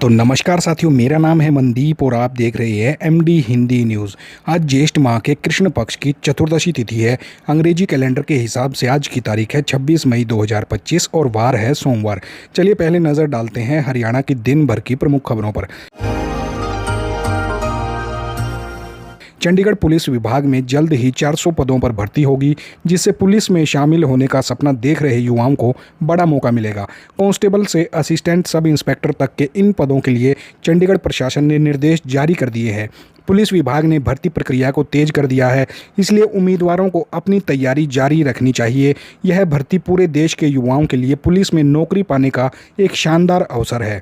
तो नमस्कार साथियों, मेरा नाम है मनदीप और आप देख रहे हैं एमडी हिंदी न्यूज़। आज ज्येष्ठ माह के कृष्ण पक्ष की चतुर्दशी तिथि है। अंग्रेजी कैलेंडर के हिसाब से आज की तारीख है 26 मई 2025 और वार है सोमवार। चलिए पहले नज़र डालते हैं हरियाणा की दिन भर की प्रमुख खबरों पर। चंडीगढ़ पुलिस विभाग में जल्द ही 400 पदों पर भर्ती होगी, जिससे पुलिस में शामिल होने का सपना देख रहे युवाओं को बड़ा मौका मिलेगा। कांस्टेबल से असिस्टेंट सब इंस्पेक्टर तक के इन पदों के लिए चंडीगढ़ प्रशासन ने निर्देश जारी कर दिए हैं। पुलिस विभाग ने भर्ती प्रक्रिया को तेज कर दिया है, इसलिए उम्मीदवारों को अपनी तैयारी जारी रखनी चाहिए। यह भर्ती पूरे देश के युवाओं के लिए पुलिस में नौकरी पाने का एक शानदार अवसर है।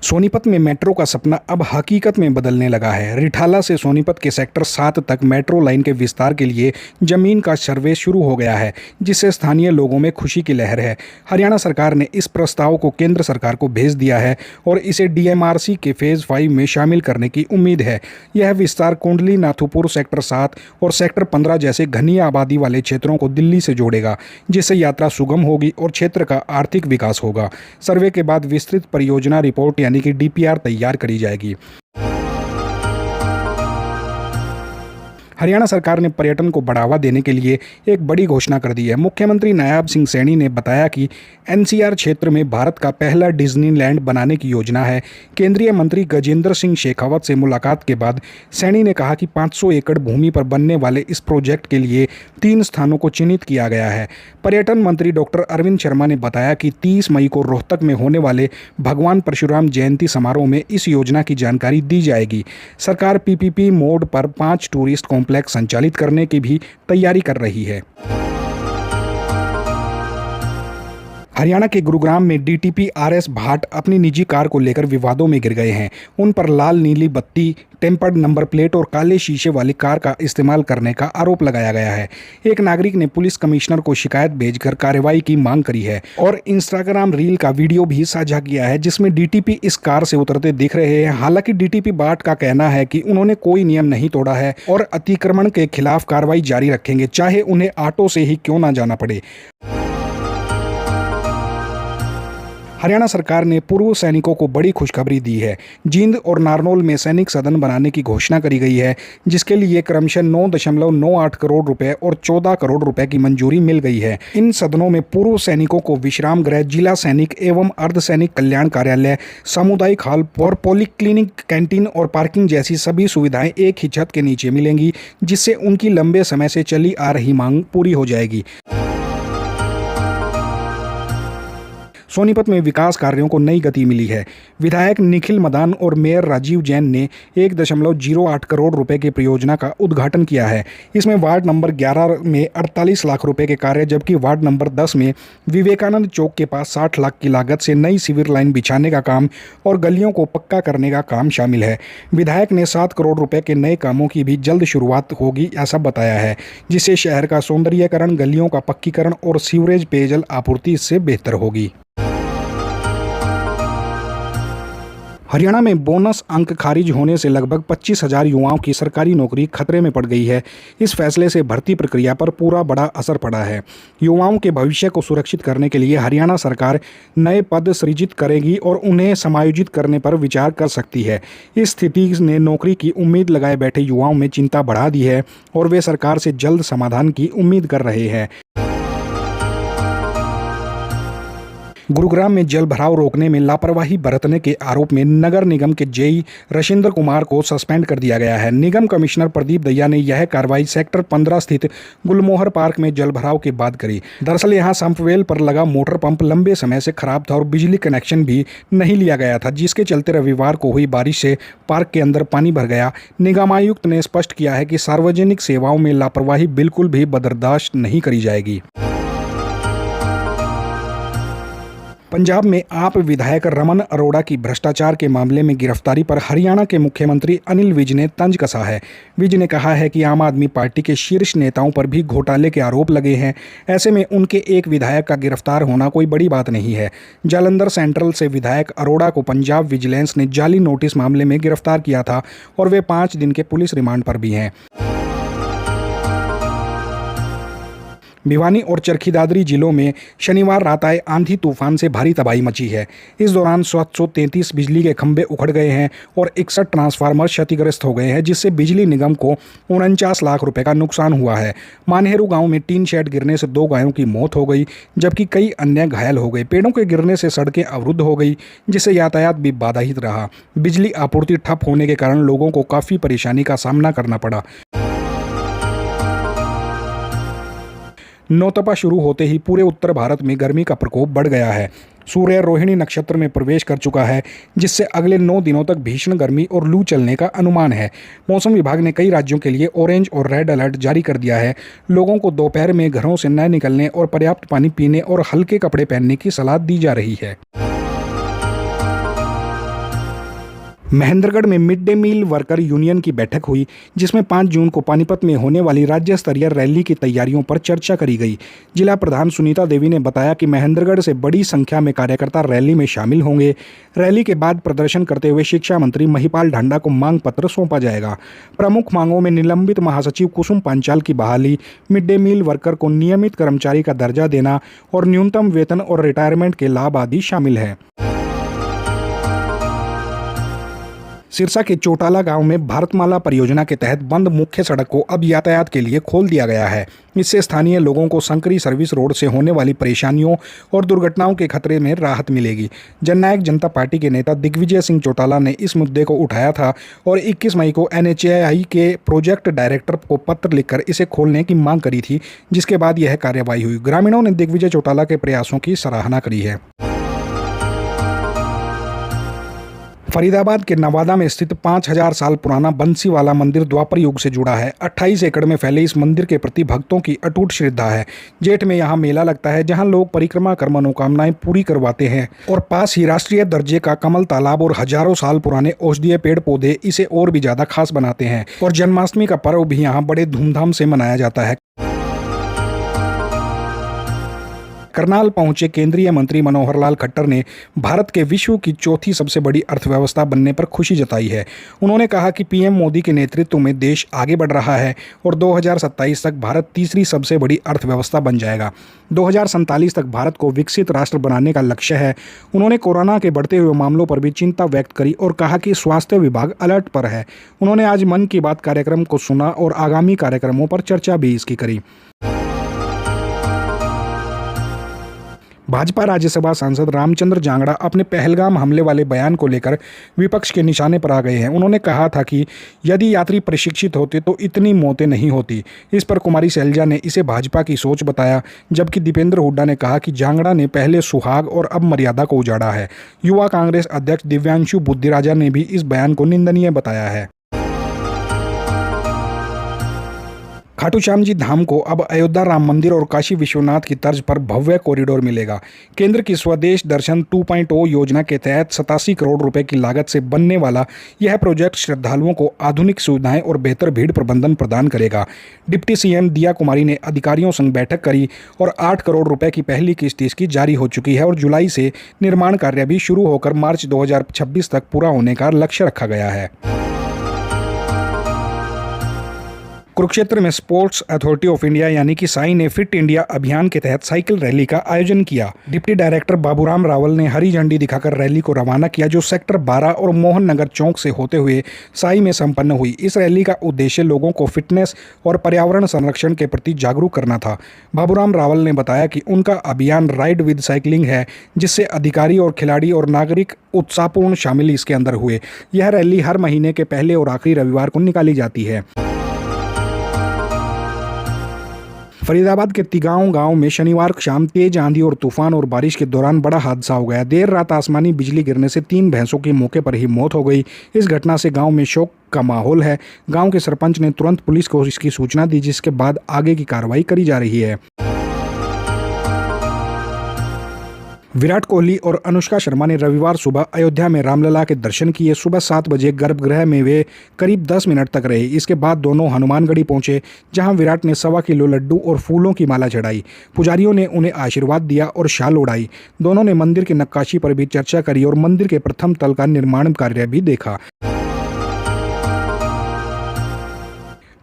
सोनीपत में मेट्रो का सपना अब हकीकत में बदलने लगा है। रिठाला से सोनीपत के सेक्टर 7 तक मेट्रो लाइन के विस्तार के लिए जमीन का सर्वे शुरू हो गया है, जिससे स्थानीय लोगों में खुशी की लहर है। हरियाणा सरकार ने इस प्रस्ताव को केंद्र सरकार को भेज दिया है और इसे डीएमआरसी के फेज 5 में शामिल करने की उम्मीद है। यह विस्तार कुंडली नाथुपुर सेक्टर 7 और सेक्टर 15 जैसे घनी आबादी वाले क्षेत्रों को दिल्ली से जोड़ेगा, जिससे यात्रा सुगम होगी और क्षेत्र का आर्थिक विकास होगा। सर्वे के बाद विस्तृत परियोजना रिपोर्ट यानी कि डीपीआर तैयार करी जाएगी। हरियाणा सरकार ने पर्यटन को बढ़ावा देने के लिए एक बड़ी घोषणा कर दी है। मुख्यमंत्री नायाब सिंह सैनी ने बताया कि एनसीआर क्षेत्र में भारत का पहला डिज्नीलैंड बनाने की योजना है। केंद्रीय मंत्री गजेंद्र सिंह शेखावत से मुलाकात के बाद सैनी ने कहा कि 500 एकड़ भूमि पर बनने वाले इस प्रोजेक्ट के लिए 3 स्थानों को चिन्हित किया गया है। पर्यटन मंत्री डॉक्टर अरविंद शर्मा ने बताया कि 30 मई को रोहतक में होने वाले भगवान परशुराम जयंती समारोह में इस योजना की जानकारी दी जाएगी। सरकार पीपीपी मोड पर 5 टूरिस्ट कॉम्प्लेक्स संचालित करने की भी तैयारी कर रही है। हरियाणा के गुरुग्राम में डीटीपी आरएस भाट अपनी निजी कार को लेकर विवादों में गिर गए हैं। उन पर लाल नीली बत्ती, टेम्पर्ड नंबर प्लेट और काले शीशे वाली कार का इस्तेमाल करने का आरोप लगाया गया है। एक नागरिक ने पुलिस कमिश्नर को शिकायत भेजकर कार्रवाई की मांग करी है और इंस्टाग्राम रील का वीडियो भी साझा किया है, जिसमें डीटीपी इस कार से उतरते दिख रहे हैं। हालांकि डीटीपी भाट का कहना है कि उन्होंने कोई नियम नहीं तोड़ा है और अतिक्रमण के खिलाफ कार्रवाई जारी रखेंगे, चाहे उन्हें ऑटो से ही क्यों ना जाना पड़े। हरियाणा सरकार ने पूर्व सैनिकों को बड़ी खुशखबरी दी है। जींद और नारनौल में सैनिक सदन बनाने की घोषणा करी गई है, जिसके लिए क्रमशः 9.98 करोड़ रुपए और 14 करोड़ रुपए की मंजूरी मिल गई है। इन सदनों में पूर्व सैनिकों को विश्राम गृह, जिला सैनिक एवं अर्धसैनिक कल्याण कार्यालय, सामुदायिक हॉल और पॉलीक्लिनिक, कैंटीन और पार्किंग जैसी सभी सुविधाएं एक ही छत के नीचे मिलेंगी, जिससे उनकी लंबे समय से चली आ रही मांग पूरी हो जाएगी। सोनीपत में विकास कार्यों को नई गति मिली है। विधायक निखिल मदान और मेयर राजीव जैन ने 1.08 करोड़ रुपए की परियोजना का उद्घाटन किया है। इसमें वार्ड नंबर 11 में 48 लाख रुपए के कार्य, जबकि वार्ड नंबर 10 में विवेकानंद चौक के पास 60 लाख की लागत से नई सीवर लाइन बिछाने का काम और गलियों को पक्का करने का काम शामिल है। विधायक ने 7 करोड़ रुपए के नए कामों की भी जल्द शुरुआत होगी, ऐसा बताया है, जिससे शहर का सौंदर्यीकरण, गलियों का पक्कीकरण और सीवरेज पेयजल आपूर्ति इससे बेहतर होगी। हरियाणा में बोनस अंक खारिज होने से लगभग 25,000 युवाओं की सरकारी नौकरी खतरे में पड़ गई है। इस फैसले से भर्ती प्रक्रिया पर पूरा बड़ा असर पड़ा है। युवाओं के भविष्य को सुरक्षित करने के लिए हरियाणा सरकार नए पद सृजित करेगी और उन्हें समायोजित करने पर विचार कर सकती है। इस स्थिति ने नौकरी की उम्मीद लगाए बैठे युवाओं में चिंता बढ़ा दी है और वे सरकार से जल्द समाधान की उम्मीद कर रहे हैं। गुरुग्राम में जल भराव रोकने में लापरवाही बरतने के आरोप में नगर निगम के जेई रशिंद्र कुमार को सस्पेंड कर दिया गया है। निगम कमिश्नर प्रदीप दहिया ने यह कार्रवाई सेक्टर 15 स्थित गुलमोहर पार्क में जल भराव के बाद करी। दरअसल यहां संपवेल पर लगा मोटर पंप लंबे समय से खराब था और बिजली कनेक्शन भी नहीं लिया गया था, जिसके चलते रविवार को हुई बारिश से पार्क के अंदर पानी भर गया। निगमायुक्त ने स्पष्ट किया है कि सार्वजनिक सेवाओं में लापरवाही बिल्कुल भी बर्दाश्त नहीं करी जाएगी। पंजाब में आप विधायक रमन अरोड़ा की भ्रष्टाचार के मामले में गिरफ्तारी पर हरियाणा के मुख्यमंत्री अनिल विज ने तंज कसा है। विज ने कहा है कि आम आदमी पार्टी के शीर्ष नेताओं पर भी घोटाले के आरोप लगे हैं। ऐसे में उनके एक विधायक का गिरफ्तार होना कोई बड़ी बात नहीं है। जालंधर सेंट्रल से विधायक अरोड़ा को पंजाब विजिलेंस ने जाली नोटिस मामले में गिरफ्तार किया था और वे 5 दिन के पुलिस रिमांड पर भी हैं। भिवानी और चरखी दादरी जिलों में शनिवार रात आए आंधी तूफान से भारी तबाही मची है। इस दौरान 733 बिजली के खंभे उखड़ गए हैं और 61 ट्रांसफार्मर क्षतिग्रस्त हो गए हैं, जिससे बिजली निगम को 49 लाख रुपए का नुकसान हुआ है। मानहेरू गांव में टीन शेड गिरने से 2 गायों की मौत हो गई, जबकि कई अन्य घायल हो गए। पेड़ों के गिरने से सड़कें अवरुद्ध हो गई, जिससे यातायात भी बाधित रहा। बिजली आपूर्ति ठप होने के कारण लोगों को काफ़ी परेशानी का सामना करना पड़ा। नौतपा शुरू होते ही पूरे उत्तर भारत में गर्मी का प्रकोप बढ़ गया है। सूर्य रोहिणी नक्षत्र में प्रवेश कर चुका है, जिससे अगले 9 दिनों तक भीषण गर्मी और लू चलने का अनुमान है। मौसम विभाग ने कई राज्यों के लिए ऑरेंज और रेड अलर्ट जारी कर दिया है। लोगों को दोपहर में घरों से न निकलने और पर्याप्त पानी पीने और हल्के कपड़े पहनने की सलाह दी जा रही है। महेंद्रगढ़ में mid day meal worker union की बैठक हुई, जिसमें 5 जून को पानीपत में होने वाली राज्य स्तरीय रैली की तैयारियों पर चर्चा करी गई। जिला प्रधान सुनीता देवी ने बताया कि महेंद्रगढ़ से बड़ी संख्या में कार्यकर्ता रैली में शामिल होंगे। रैली के बाद प्रदर्शन करते हुए शिक्षा मंत्री महिपाल ढांडा को मांग पत्र सौंपा जाएगा। प्रमुख मांगों में निलंबित महासचिव कुसुम पांचाल की बहाली, मिड डे मील वर्कर को नियमित कर्मचारी का दर्जा देना और न्यूनतम वेतन और रिटायरमेंट के लाभ आदि शामिल है। सिरसा के चोटाला गांव में भारतमाला परियोजना के तहत बंद मुख्य सड़क को अब यातायात के लिए खोल दिया गया है। इससे स्थानीय लोगों को संकरी सर्विस रोड से होने वाली परेशानियों और दुर्घटनाओं के खतरे में राहत मिलेगी। जननायक जनता पार्टी के नेता दिग्विजय सिंह चौटाला ने इस मुद्दे को उठाया था और 21 मई को NHAI के प्रोजेक्ट डायरेक्टर को पत्र लिखकर इसे खोलने की मांग करी थी, जिसके बाद यह कार्रवाई हुई। ग्रामीणों ने दिग्विजय चौटाला के प्रयासों की सराहना करी है। फरीदाबाद के नवादा में स्थित 5000 साल पुराना बंसीवाला मंदिर द्वापर युग से जुड़ा है। 28 एकड़ में फैले इस मंदिर के प्रति भक्तों की अटूट श्रद्धा है। जेठ में यहाँ मेला लगता है, जहाँ लोग परिक्रमा कर मनोकामनाएं पूरी करवाते हैं और पास ही राष्ट्रीय दर्जे का कमल तालाब और हजारों साल पुराने औषधीय पेड़ पौधे इसे और भी ज्यादा खास बनाते हैं। और जन्माष्टमी का पर्व भी यहाँ बड़े धूमधाम से मनाया जाता है। करनाल पहुंचे केंद्रीय मंत्री मनोहर लाल खट्टर ने भारत के विश्व की चौथी सबसे बड़ी अर्थव्यवस्था बनने पर खुशी जताई है। उन्होंने कहा कि पीएम मोदी के नेतृत्व में देश आगे बढ़ रहा है और 2027 तक भारत तीसरी सबसे बड़ी अर्थव्यवस्था बन जाएगा। 2047 तक भारत को विकसित राष्ट्र बनाने का लक्ष्य है। उन्होंने कोरोना के बढ़ते हुए मामलों पर भी चिंता व्यक्त करी और कहा कि स्वास्थ्य विभाग अलर्ट पर है। उन्होंने आज मन की बात कार्यक्रम को सुना और आगामी कार्यक्रमों पर चर्चा भी इसकी करी। भाजपा राज्यसभा सांसद रामचंद्र जांगड़ा अपने पहलगाम हमले वाले बयान को लेकर विपक्ष के निशाने पर आ गए हैं। उन्होंने कहा था कि यदि यात्री प्रशिक्षित होते तो इतनी मौतें नहीं होती। इस पर कुमारी शैलजा ने इसे भाजपा की सोच बताया, जबकि दीपेंद्र हुड्डा ने कहा कि जांगड़ा ने पहले सुहाग और अब मर्यादा को उजाड़ा है। युवा कांग्रेस अध्यक्ष दिव्यांशु बुद्धिराजा ने भी इस बयान को निंदनीय बताया है। खाटू श्याम जी धाम को अब अयोध्या राम मंदिर और काशी विश्वनाथ की तर्ज पर भव्य कॉरिडोर मिलेगा। केंद्र की स्वदेश दर्शन 2.0 योजना के तहत 87 करोड़ रुपए की लागत से बनने वाला यह प्रोजेक्ट श्रद्धालुओं को आधुनिक सुविधाएं और बेहतर भीड़ प्रबंधन प्रदान करेगा। डिप्टी सीएम दिया कुमारी ने अधिकारियों संग बैठक करी और 8 करोड़ रुपए की पहली किस्त इसकी जारी हो चुकी है और जुलाई से निर्माण कार्य भी शुरू होकर मार्च 2026 तक पूरा होने का लक्ष्य रखा गया है। कुरुक्षेत्र में स्पोर्ट्स अथॉरिटी ऑफ इंडिया यानी कि साई ने फिट इंडिया अभियान के तहत साइकिल रैली का आयोजन किया। डिप्टी डायरेक्टर बाबूराम रावल ने हरी झंडी दिखाकर रैली को रवाना किया, जो सेक्टर 12 और मोहन नगर चौक से होते हुए साई में संपन्न हुई। इस रैली का उद्देश्य लोगों को फिटनेस और पर्यावरण संरक्षण के प्रति जागरूक करना था। बाबूराम रावल ने बताया कि उनका अभियान राइड विद साइकिलिंग है, जिससे अधिकारी और खिलाड़ी और नागरिक उत्साहपूर्ण शामिल इसके अंदर हुए। यह रैली हर महीने के पहले और आखिरी रविवार को निकाली जाती है। फरीदाबाद के तिगांव गांव में शनिवार शाम तेज आंधी और तूफान और बारिश के दौरान बड़ा हादसा हो गया। देर रात आसमानी बिजली गिरने से 3 भैंसों की मौके पर ही मौत हो गई। इस घटना से गांव में शोक का माहौल है। गांव के सरपंच ने तुरंत पुलिस को इसकी सूचना दी, जिसके बाद आगे की कार्रवाई करी जा रही है। विराट कोहली और अनुष्का शर्मा ने रविवार सुबह अयोध्या में रामलला के दर्शन किए। सुबह 7 बजे गर्भगृह में वे करीब 10 मिनट तक रहे। इसके बाद दोनों हनुमानगढ़ी पहुंचे, जहां विराट ने 1.25 किलो लड्डू और फूलों की माला चढ़ाई। पुजारियों ने उन्हें आशीर्वाद दिया और शाल उड़ाई। दोनों ने मंदिर की नक्काशी पर भी चर्चा करी और मंदिर के प्रथम तल का निर्माण कार्य भी देखा।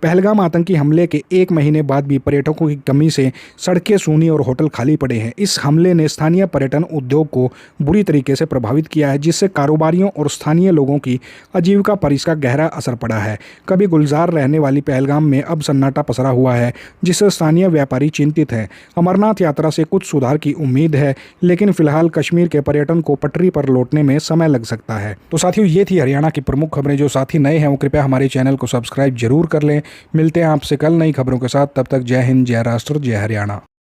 पहलगाम आतंकी हमले के 1 महीने बाद भी पर्यटकों की कमी से सड़कें सूनी और होटल खाली पड़े हैं। इस हमले ने स्थानीय पर्यटन उद्योग को बुरी तरीके से प्रभावित किया है, जिससे कारोबारियों और स्थानीय लोगों की आजीविका पर इसका गहरा असर पड़ा है। कभी गुलजार रहने वाली पहलगाम में अब सन्नाटा पसरा हुआ है, जिससे स्थानीय व्यापारी चिंतित हैं। अमरनाथ यात्रा से कुछ सुधार की उम्मीद है, लेकिन फिलहाल कश्मीर के पर्यटन को पटरी पर लौटने में समय लग सकता है। तो साथियों, ये थी हरियाणा की प्रमुख खबरें। जो साथी नए हैं वो कृपया हमारे चैनल को सब्सक्राइब जरूर कर लें। मिलते हैं आपसे कल नई खबरों के साथ। तब तक जय हिंद, जय राष्ट्र, जय हरियाणा।